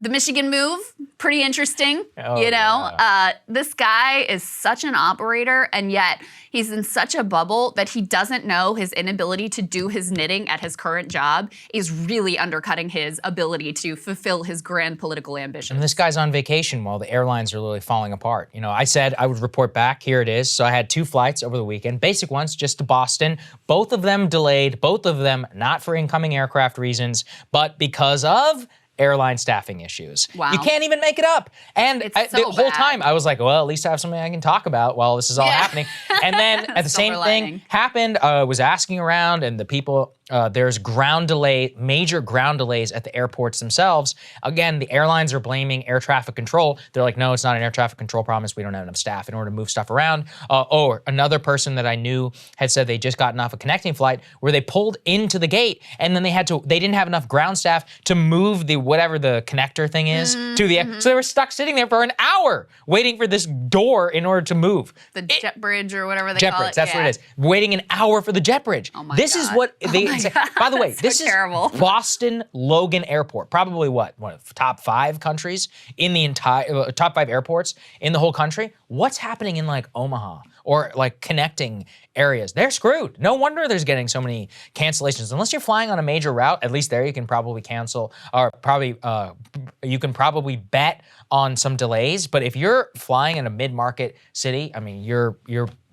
The Michigan move, pretty interesting. Oh, you know, yeah. this guy is such an operator, and yet he's in such a bubble that he doesn't know his inability to do his knitting at his current job is really undercutting his ability to fulfill his grand political ambitions. And this guy's on vacation while the airlines are literally falling apart. You know, I said I would report back. Here it is. So I had 2 flights over the weekend, basic ones, just to Boston. Both of them delayed, both of them not for incoming aircraft reasons, but because of airline staffing issues. Wow. You can't even make it up. And It's the so whole bad. time I was like, well, at least I have something I can talk about while this is all happening. And then at the same Silver thing lining. happened, I was asking around, and the people, there's major ground delays at the airports themselves. Again, the airlines are blaming air traffic control. They're like, no, it's not an air traffic control problem. We don't have enough staff in order to move stuff around. Or another person that I knew had said they just gotten off a connecting flight where they pulled into the gate, and then they didn't have enough ground staff to move the whatever the connector thing is to the so they were stuck sitting there for an hour waiting for this door in order to move. The jet bridge or whatever they Jet call bridge, it. that's what it is. Waiting an hour for the jet bridge. Oh my this is God. what they my say. God, By the way, that's this so is terrible. Boston Logan Airport. Probably what top 5 countries in the entire top 5 airports in the whole country. What's happening in like Omaha or like connecting areas? They're screwed. No wonder there's getting so many cancellations. Unless you're flying on a major route, at least there you can probably cancel or you can probably bet on some delays. But if you're flying in a mid-market city, I mean, you're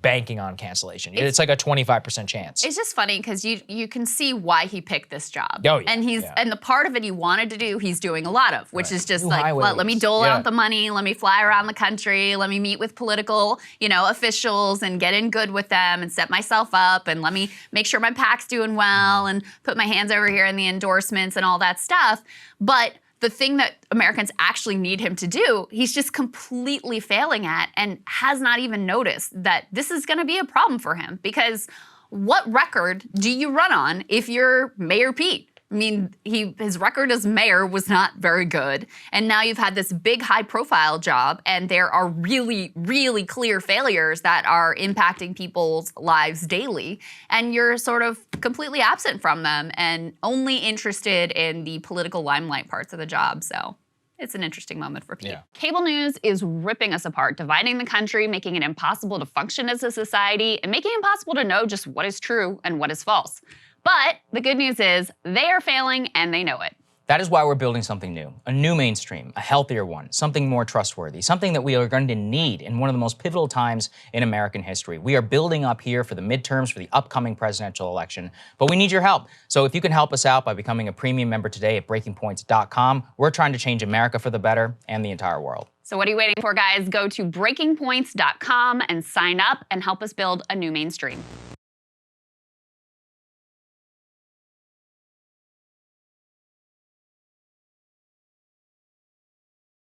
banking on cancellation. It's like a 25% chance. It's just funny because you can see why he picked this job. Oh, yeah, and and the part of it he wanted to do, he's doing a lot of, which is just New like, highways. let me dole Yeah. out the money, let me fly around the country, let me meet with political, officials and get in good with them and set myself up, and let me make sure my PAC's doing well and put my hands over here in the endorsements and all that stuff. But the thing that Americans actually need him to do, he's just completely failing at and has not even noticed that this is going to be a problem for him. Because what record do you run on if you're Mayor Pete? I mean, his record as mayor was not very good. And now you've had this big high-profile job, and there are really, really clear failures that are impacting people's lives daily. And you're sort of completely absent from them and only interested in the political limelight parts of the job. So it's an interesting moment for Pete. Yeah. Cable news is ripping us apart, dividing the country, making it impossible to function as a society, and making it impossible to know just what is true and what is false. But the good news is they are failing and they know it. That is why we're building something new, a new mainstream, a healthier one, something more trustworthy, something that we are going to need in one of the most pivotal times in American history. We are building up here for the midterms, for the upcoming presidential election, but we need your help. So if you can help us out by becoming a premium member today at breakingpoints.com, we're trying to change America for the better and the entire world. So what are you waiting for, guys? Go to breakingpoints.com and sign up and help us build a new mainstream.